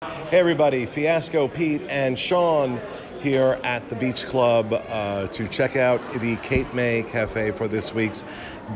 Hey everybody, Fiasco, Pete, and Sean here at the Beach Club to check out the Cape May Cafe for this week's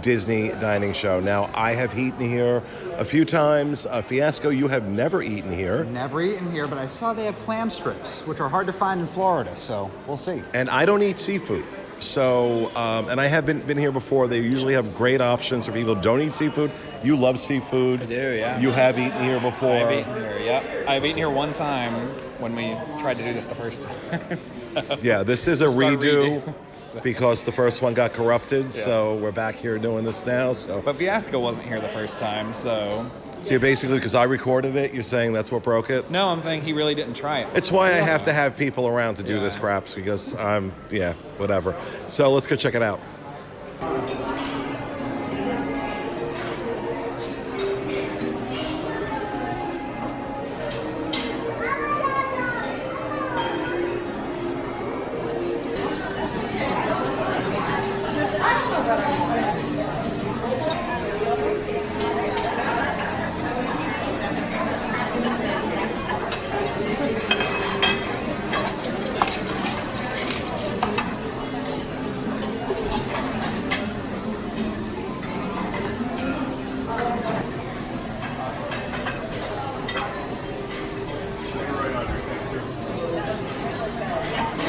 Disney dining show. Now, I have eaten here a few times. Fiasco, you have never eaten here. Never eaten here, but I saw they have clam strips, which are hard to find in Florida, so we'll see. And I don't eat seafood. So, and I have been here before. They usually have great options for people who don't eat seafood. You love seafood. I do, yeah. You have eaten here before. I've eaten here, yep. I've eaten here one time when we tried to do this the first time. So, yeah, this is a redo so. because the first one got corrupted. So we're back here doing this now. So, But Fiasco wasn't here the first time, so... So you're basically, because I recorded it, you're saying that's what broke it? No, I'm saying he really didn't try it. It's why I have to have people around to do this crap, because whatever. So let's go check it out.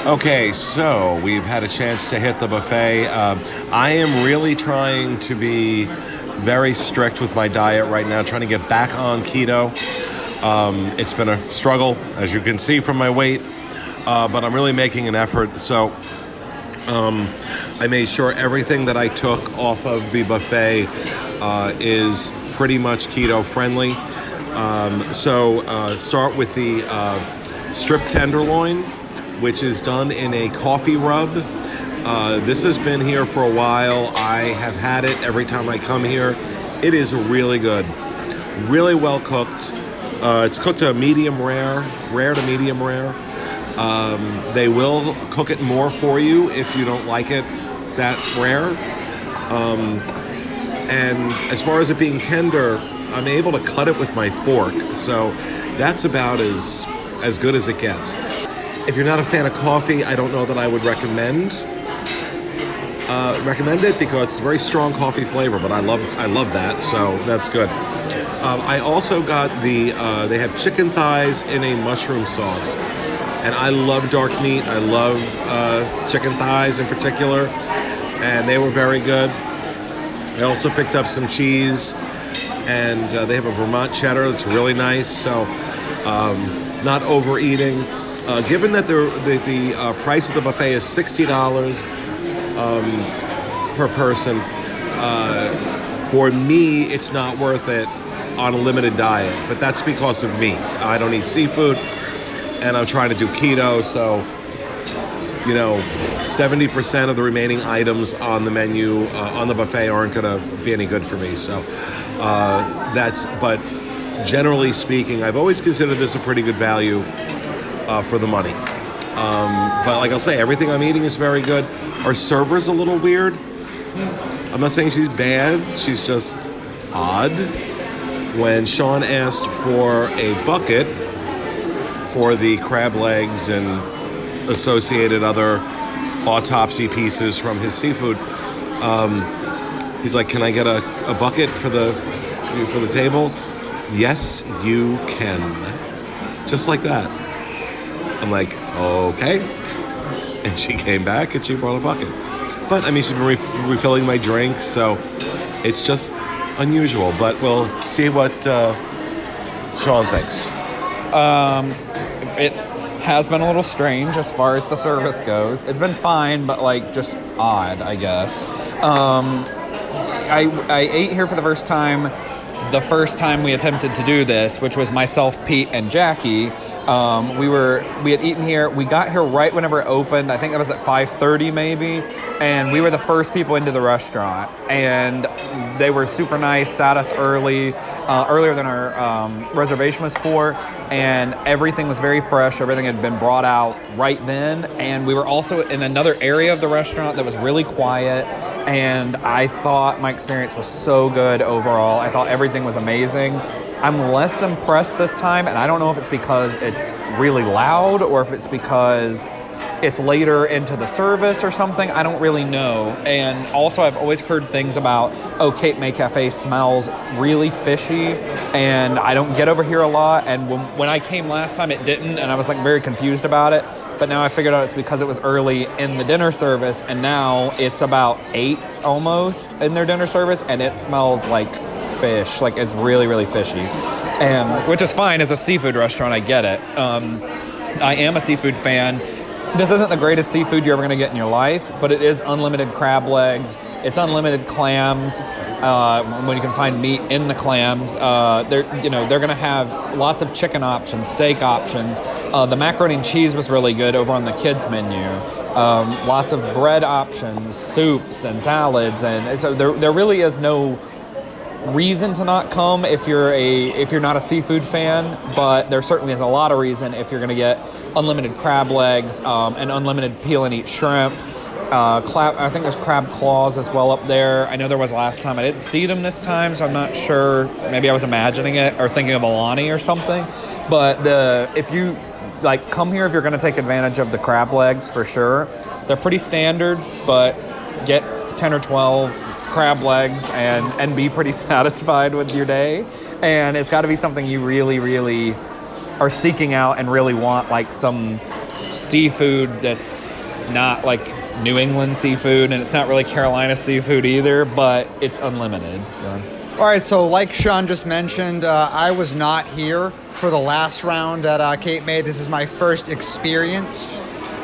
Okay, so we've had a chance to hit the buffet. I am really trying to be very strict with my diet right now, trying to get back on keto. It's been a struggle, as you can see from my weight, but I'm really making an effort. So I made sure everything that I took off of the buffet is pretty much keto friendly. So start with the strip tenderloin, which is done in a coffee rub. This has been here for a while. I have had it every time I come here. It is really good, really well cooked. It's cooked to medium rare to medium rare. They will cook it more for you if you don't like it that rare. And as far as it being tender, I'm able to cut it with my fork. So that's about as good as it gets. If you're not a fan of coffee, I don't know that I would recommend it because it's a very strong coffee flavor, but I love that, so that's good. I also got they have chicken thighs in a mushroom sauce, and I love dark meat. I love chicken thighs in particular, and they were very good. I also picked up some cheese, and they have a Vermont cheddar that's really nice, so not overeating. Given that the price of the buffet is $60 per person, for me, it's not worth it on a limited diet. But that's because of me. I don't eat seafood, and I'm trying to do keto, so 70% of the remaining items on the menu on the buffet aren't going to be any good for me. So but generally speaking, I've always considered this a pretty good value for the money. But like I'll say, everything I'm eating is very good. Our server's a little weird. I'm not saying she's bad, she's just odd. When Sean asked for a bucket for the crab legs and associated other autopsy pieces from his seafood, he's like, "Can I get a bucket for the table?" Yes, you can. Just like that. I'm like, okay. And she came back and she brought a bucket. But I mean, she's been refilling my drinks, so it's just unusual. But we'll see what Sean thinks. It has been a little strange as far as the service goes. It's been fine, but just odd, I guess. I ate here for the first time we attempted to do this, which was myself, Pete, and Jackie. We had eaten here. We got here right whenever it opened. I think that was at 5:30 maybe. And we were the first people into the restaurant. And they were super nice, sat us early, earlier than our reservation was for. And everything was very fresh. Everything had been brought out right then. And we were also in another area of the restaurant that was really quiet. And I thought my experience was so good overall. I thought everything was amazing. I'm less impressed this time, and I don't know if it's because it's really loud or if it's because it's later into the service or something. I don't really know. And also, I've always heard things about, Cape May Cafe smells really fishy, and I don't get over here a lot. And when I came last time, it didn't, and I was like very confused about it. But now I figured out it's because it was early in the dinner service, and now it's about 8 almost in their dinner service, and it smells like fish. Like, it's really, really fishy. And which is fine. It's a seafood restaurant. I get it. I am a seafood fan. This isn't the greatest seafood you're ever going to get in your life, but it is unlimited crab legs. It's unlimited clams. When you can find meat in the clams, they're going to have lots of chicken options, steak options. The macaroni and cheese was really good over on the kids menu. Lots of bread options, soups and salads, and so there really is no reason to not come if you're not a seafood fan, but there certainly is a lot of reason if you're going to get unlimited crab legs and unlimited peel and eat shrimp. I think there's crab claws as well up there. I know there was last time. I didn't see them this time, so I'm not sure. Maybe I was imagining it or thinking of Alani or something. But if you come here, if you're going to take advantage of the crab legs for sure, they're pretty standard, but get 10 or 12 crab legs and be pretty satisfied with your day. And it's got to be something you really, really are seeking out and really want, like some seafood that's not like New England seafood, and it's not really Carolina seafood either, but it's unlimited. So. All right, so like Sean just mentioned, I was not here for the last round at Cape May. This is my first experience,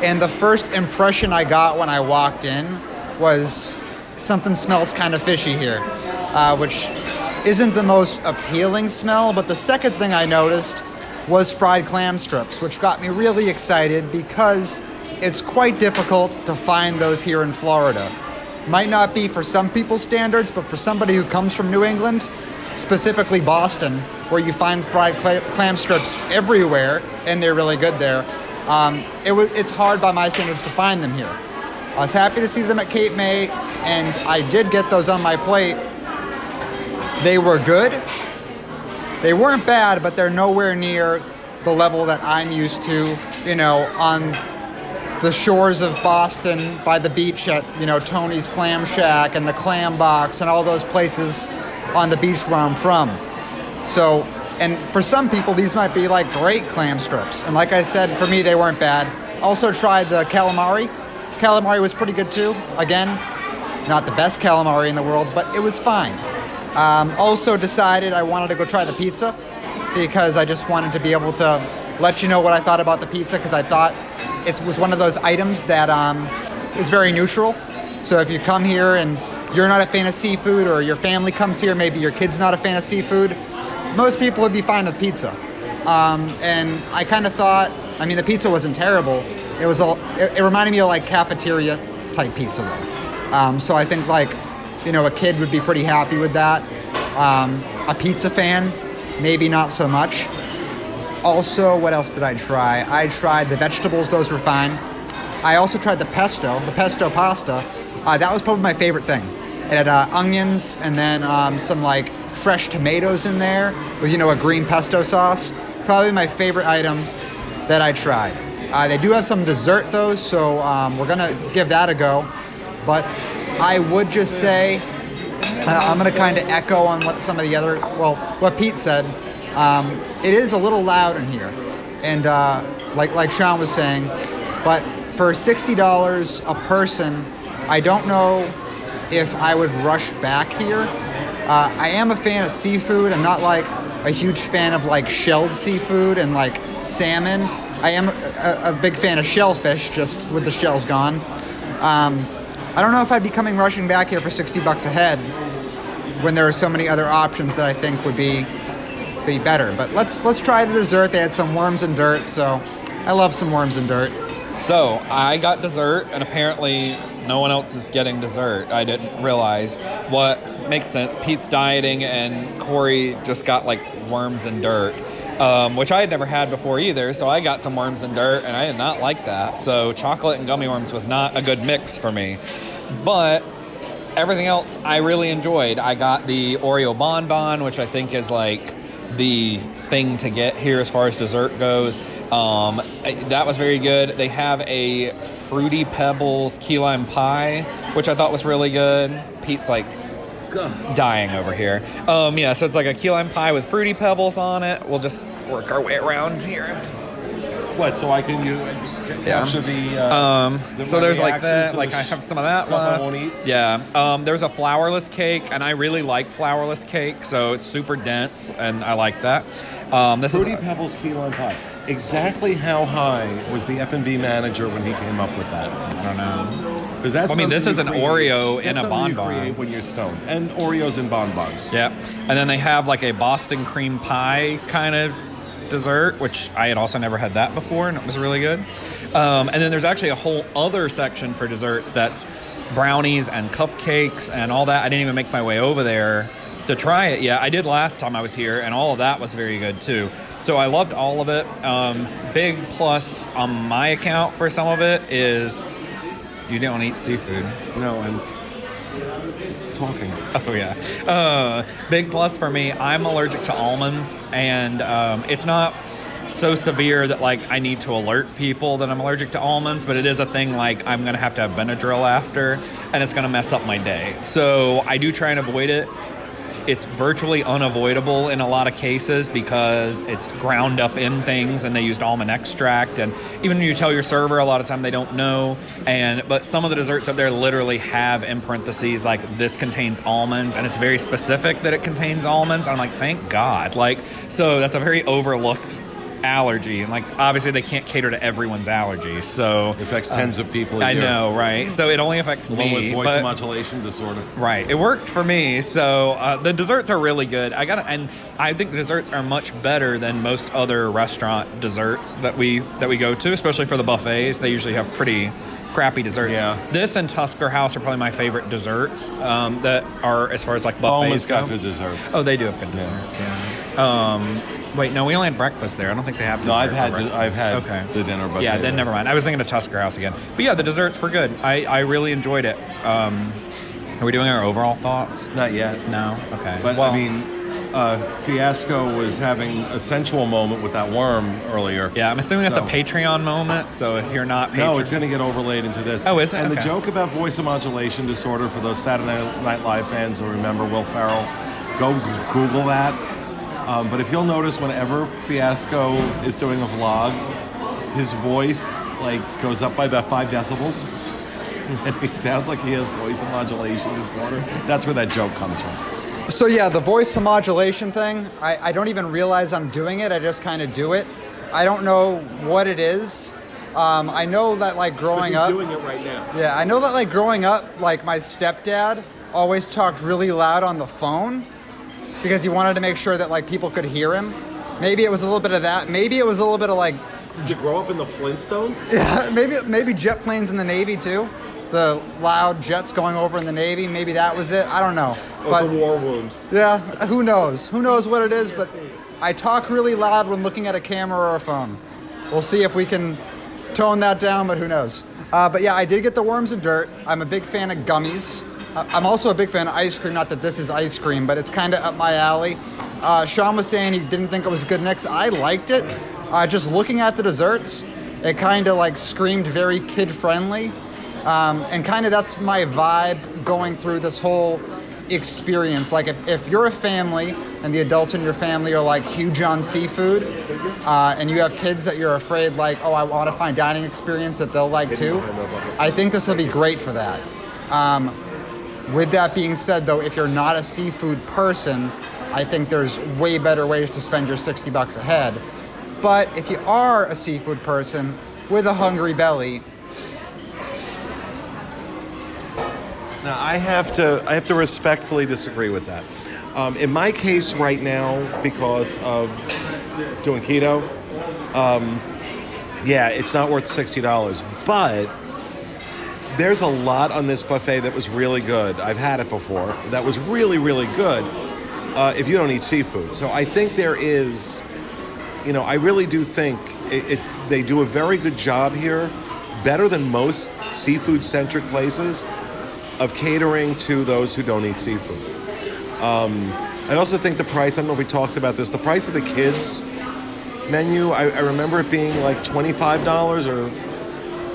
and the first impression I got when I walked in was something smells kind of fishy here, which isn't the most appealing smell, but the second thing I noticed was fried clam strips, which got me really excited because it's quite difficult to find those here in Florida. Might not be for some people's standards, but for somebody who comes from New England, specifically Boston, where you find fried clam strips everywhere, and they're really good there, it's hard by my standards to find them here. I was happy to see them at Cape May, and I did get those on my plate. They were good. They weren't bad, but they're nowhere near the level that I'm used to, on the shores of Boston by the beach at, Tony's Clam Shack and the Clam Box and all those places on the beach where I'm from. So, and for some people, these might be like great clam strips. And like I said, for me, they weren't bad. Also tried the calamari. Calamari was pretty good too. Again, not the best calamari in the world, but it was fine. Also decided I wanted to go try the pizza because I just wanted to be able to let you know what I thought about the pizza, because I thought it was one of those items that is very neutral. So if you come here and you're not a fan of seafood, or your family comes here, maybe your kid's not a fan of seafood, most people would be fine with pizza. And I kind of thought, the pizza wasn't terrible. It reminded me of like cafeteria type pizza though. So I think a kid would be pretty happy with that. A pizza fan, maybe not so much. Also, what else did I try? I tried the vegetables, those were fine. I also tried the pesto pasta. That was probably my favorite thing. It had onions and then some like fresh tomatoes in there with, a green pesto sauce. Probably my favorite item that I tried. They do have some dessert though, so we're gonna give that a go. But I would just say, I'm gonna kind of echo on what some of the other, what Pete said. It is a little loud in here, and like Sean was saying, but for $60 a person, I don't know if I would rush back here. I am a fan of seafood. I'm not like a huge fan of like shelled seafood and like salmon. I am a big fan of shellfish, just with the shells gone. I don't know if I'd be rushing back here for $60 a head when there are so many other options that I think would be better. But let's try the dessert. They had some worms and dirt, so I love some worms and dirt. So I got dessert, and apparently no one else is getting dessert. I didn't realize. What makes sense. Pete's dieting, and Corey just got like worms and dirt, which I had never had before either. So I got some worms and dirt, and I did not like that. So chocolate and gummy worms was not a good mix for me. But everything else I really enjoyed. I got the Oreo bonbon, which I think is like the thing to get here as far as dessert goes. That was very good. They have a Fruity Pebbles key lime pie, which I thought was really good. Pete's like dying over here. Yeah, so it's like a key lime pie with Fruity Pebbles on it. We'll just work our way around here. What? So I can capture so there's like that. Like I have some of that stuff left. I won't eat. Yeah. There's a flourless cake, and I really like flourless cake, so it's super dense, and I like that. This Fruity is Pebbles key lime pie. Exactly how high was the F&B manager when he came up with that? I don't know. Because that's this is an Oreo in a bonbon. You create when you're stoned, and Oreos in bonbons. Yeah, and then they have like a Boston cream pie kind of dessert, which I had also never had that before, and it was really good. And then there's actually a whole other section for desserts that's brownies and cupcakes and all that. I didn't even make my way over there to try it yet. I did last time I was here, and all of that was very good too. So I loved all of it. Big plus on my account for some of it is you don't eat seafood. No, I'm talking. Oh, yeah. Big plus for me, I'm allergic to almonds, and it's not so severe that, like, I need to alert people that I'm allergic to almonds, but it is a thing, like, I'm going to have Benadryl after, and it's going to mess up my day. So I do try and avoid it. It's virtually unavoidable in a lot of cases because it's ground up in things and they used almond extract. And even when you tell your server, a lot of time they don't know. But some of the desserts up there literally have in parentheses, like, this contains almonds, and it's very specific that it contains almonds. I'm like, thank God. Like, so that's a very overlooked allergy, and like obviously they can't cater to everyone's allergy, so it affects tens of people a I year. know, right? So it only affects Along me. with voice modulation disorder. Right, it worked for me. So the desserts are really good. And I think the desserts are much better than most other restaurant desserts that we go to, especially for the buffets. They usually have pretty crappy desserts. Yeah. This and Tusker House are probably my favorite desserts that are, as far as like buffets Almost go. got good desserts. Oh, they do have good desserts. Yeah. Wait, no, we only had breakfast there. I don't think they have dessert. No, I've had the dinner, but yeah, then never mind. I was thinking of Tusker House again. But yeah, the desserts were good. I really enjoyed it. Are we doing our overall thoughts? Not yet. No? Okay. But well, I mean, Fiasco was having a sensual moment with that worm earlier. Yeah, I'm assuming that's a Patreon moment, so if you're not Patreon... No, it's going to get overlaid into this. Oh, is it? And okay. the joke about voice modulation disorder, for those Saturday Night Live fans that remember Will Ferrell, go Google that. But if you'll notice, whenever Fiasco is doing a vlog, his voice like goes up by about 5 decibels. And he sounds like he has voice modulation disorder. That's where that joke comes from. So yeah, the voice modulation thing, I don't even realize I'm doing it. I just kind of do it. I don't know what it is. I know that like growing up... He's doing it right now. Yeah, I know that like growing up, like my stepdad always talked really loud on the phone because he wanted to make sure that like people could hear him. Maybe it was a little bit of that. Maybe it was a little bit of like... Did you grow up in the Flintstones? Yeah, maybe jet planes in the Navy too. The loud jets going over in the Navy. Maybe that was it. I don't know. But the war wounds. Yeah, who knows? Who knows what it is, but I talk really loud when looking at a camera or a phone. We'll see if we can tone that down, but who knows. But yeah, I did get the worms and dirt. I'm a big fan of gummies. I'm also a big fan of ice cream. Not that this is ice cream, but it's kind of up my alley. Sean was saying he didn't think it was a good mix. I liked it. Just looking at the desserts, it kind of like screamed very kid-friendly. And kind of that's my vibe going through this whole experience. Like if you're a family and the adults in your family are like huge on seafood, and you have kids that you're afraid like, oh, I want a fine dining experience that they'll like too, I think this will be great for that. With that being said though, if you're not a seafood person, I think there's way better ways to spend your $60 a head. But if you are a seafood person with a hungry belly, now I have to respectfully disagree with that. In my case right now, because of doing keto, yeah, it's not worth $60. But there's a lot on this buffet that was really good. I've had it before. That was really, really good if you don't eat seafood. So I think there is, I really do think they do a very good job here, better than most seafood-centric places, of catering to those who don't eat seafood. I also think the price, I don't know if we talked about this, the price of the kids menu, I remember it being like $25 or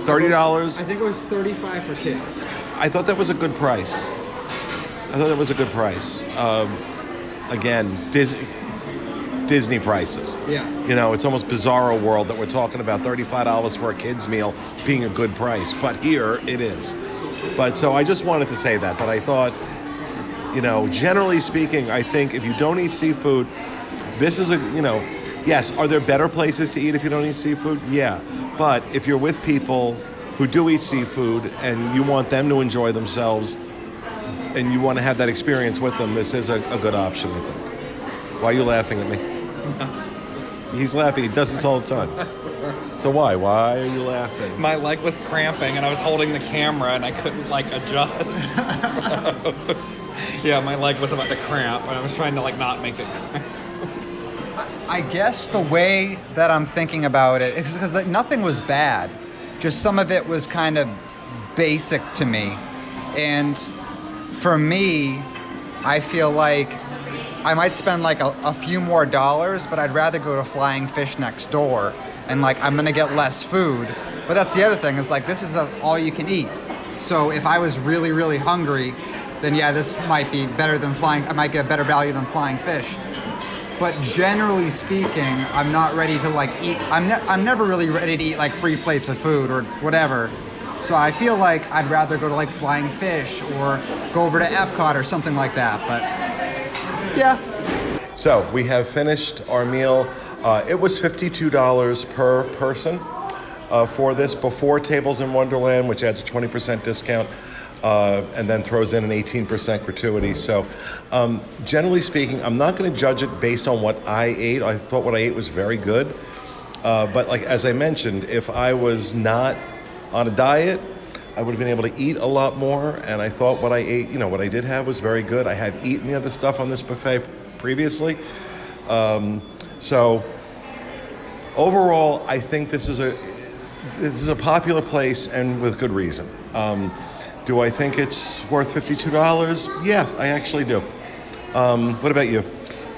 $30. I think it was $35 for kids. I thought that was a good price. Again, Disney prices. Yeah. You know, it's almost bizarro world that we're talking about $35 for a kid's meal being a good price, but here it is. But so I just wanted to say that I thought, you know, generally speaking, I think if you don't eat seafood, this is yes, are there better places to eat if you don't eat seafood? Yeah. But if you're with people who do eat seafood and you want them to enjoy themselves and you want to have that experience with them, this is a good option, I think. Why are you laughing at me? He's laughing. He does this all the time. So why? Why are you laughing? My leg was cramping and I was holding the camera and I couldn't adjust. So, yeah, my leg was about to cramp and I was trying to not make it cramp. I guess the way that I'm thinking about it is because nothing was bad. Just some of it was kind of basic to me. And for me, I feel like I might spend a few more dollars, but I'd rather go to Flying Fish next door and I'm gonna get less food. But that's the other thing is this is all you can eat. So if I was really, really hungry, then yeah, this might be better than I might get better value than Flying Fish. But generally speaking, I'm not ready to eat. I'm never really ready to eat 3 plates of food or whatever. So I feel like I'd rather go to Flying Fish or go over to Epcot or something like that. But yeah. So we have finished our meal. It was $52 per person for this before Tables in Wonderland, which adds a 20% discount. And then throws in an 18% gratuity. So generally speaking, I'm not going to judge it based on what I ate. I thought what I ate was very good. But as I mentioned, if I was not on a diet, I would have been able to eat a lot more. And I thought what I ate, what I did have was very good. I have eaten the other stuff on this buffet previously. So overall, I think this is a popular place and with good reason. Do I think it's worth $52? Yeah, I actually do. What about you?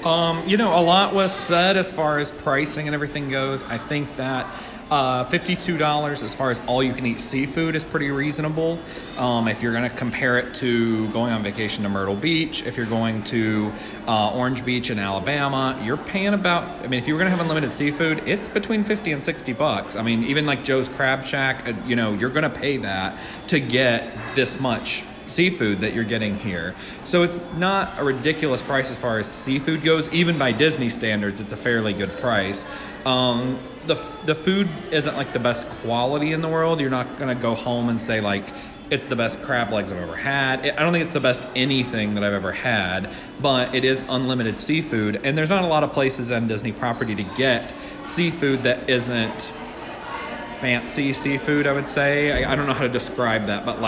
A lot was said as far as pricing and everything goes. I think that $52 as far as all-you-can-eat seafood is pretty reasonable. If you're going to compare it to going on vacation to Myrtle Beach, if you're going to Orange Beach in Alabama, you're paying about, if you were going to have unlimited seafood, it's between $50 and $60. Even Joe's Crab Shack, you're going to pay that to get this much seafood that you're getting here. So it's not a ridiculous price as far as seafood goes. Even by Disney standards, it's a fairly good price. The food isn't the best quality in the world. You're not gonna go home and say it's the best crab legs I've ever had. I don't think it's the best anything that I've ever had, but it is unlimited seafood, and there's not a lot of places on Disney property to get seafood that isn't fancy seafood, I would say. I don't know how to describe that, but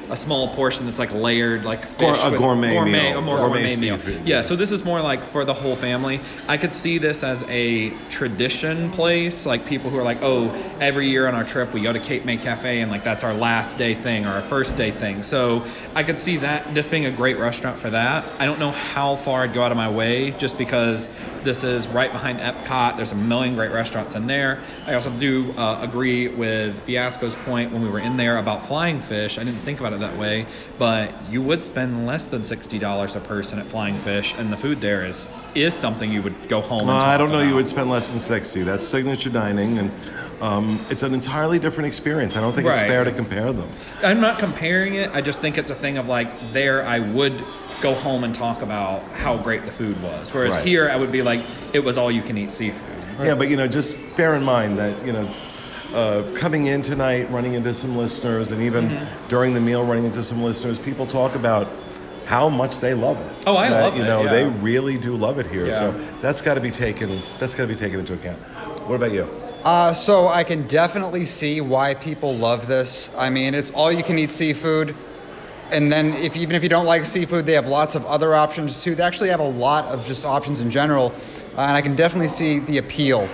a small portion that's layered fish, a gourmet meal. A more gourmet meal. Seafood. Yeah, so this is more for the whole family. I could see this as a tradition place, people who are every year on our trip we go to Cape May Cafe and that's our last day thing or our first day thing. So I could see this being a great restaurant for that. I don't know how far I'd go out of my way just because this is right behind Epcot. There's a million great restaurants in there. I also do agree with Fiasco's point when we were in there about Flying Fish. I didn't think about it that way, but you would spend less than $60 a person at Flying Fish, and the food there is something you would go home and talk I don't know about. you would spend less than $60. That's signature dining, and it's an entirely different experience. I don't think it's Right. fair to compare them. I'm not comparing it. I just think it's a thing of there I would go home and talk about how great the food was. Whereas Right. here I would be it was all you can eat seafood. Yeah, but just bear in mind that coming in tonight, running into some listeners, and even during the meal, running into some listeners, people talk about how much they love it. Oh, I love it, yeah. They really do love it here. Yeah. So that's got to be taken. Into account. What about you? So I can definitely see why people love this. It's all you can eat seafood. And then even if you don't like seafood, they have lots of other options too. They actually have a lot of just options in general. And I can definitely see the appeal.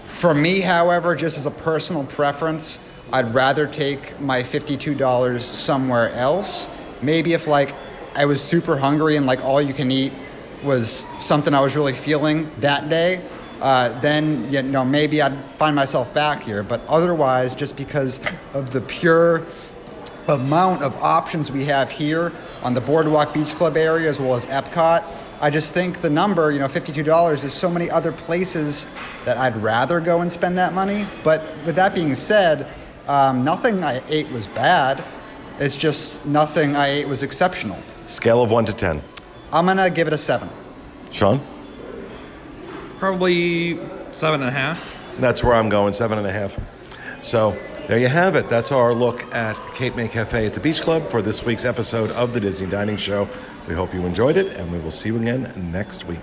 For me, however, just as a personal preference, I'd rather take my $52 somewhere else. Maybe if I was super hungry and all you can eat was something I was really feeling that day, then maybe I'd find myself back here. But otherwise, just because of the pure amount of options we have here on the Boardwalk Beach Club area as well as Epcot, I just think the number, $52, is so many other places that I'd rather go and spend that money. But with that being said, nothing I ate was bad. It's just nothing I ate was exceptional. Scale of 1 to 10. I'm going to give it a 7. Sean? Probably 7.5. That's where I'm going, 7.5. So there you have it. That's our look at Cape May Cafe at the Beach Club for this week's episode of the Disney Dining Show. We hope you enjoyed it, and we will see you again next week.